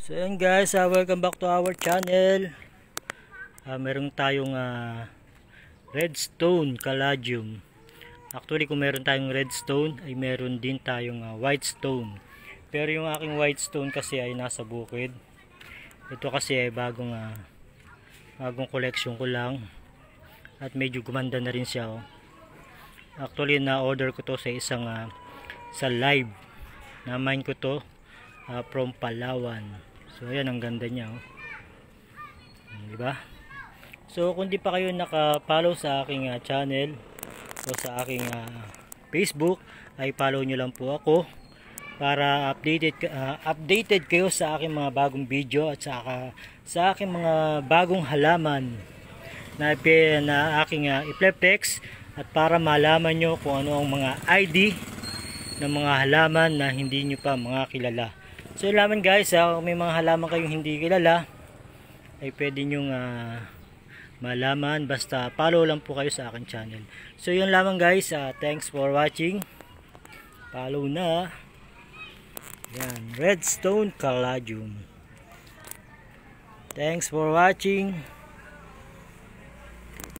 So yan guys, welcome back to our channel. Meron tayong redstone caladium. Actually kung meron tayong redstone ay meron din tayong white stone. Pero yung aking white stone kasi ay nasa bukid. Ito kasi ay bagong collection ko lang. At medyo gumanda na rin siya. Oh. Actually na-order ko to sa isang sa live. Na-mine ko to from Palawan. So ayan, ang ganda niya, oh. Di ba? So kung di pa kayo naka-follow sa aking channel o sa aking Facebook, ay follow nyo lang po ako para updated kayo sa aking mga bagong video at sa aking mga bagong halaman na aking i-flex, at para malaman nyo kung ano ang mga ID ng mga halaman na hindi nyo pa mga kilala. So yun lamang guys, kung may mga halaman kayong hindi kilala ay pwede nyong malaman, basta follow lang po kayo sa akin channel. So yun lamang guys, thanks for watching. Follow na. Yan, redstone caladium. Thanks for watching.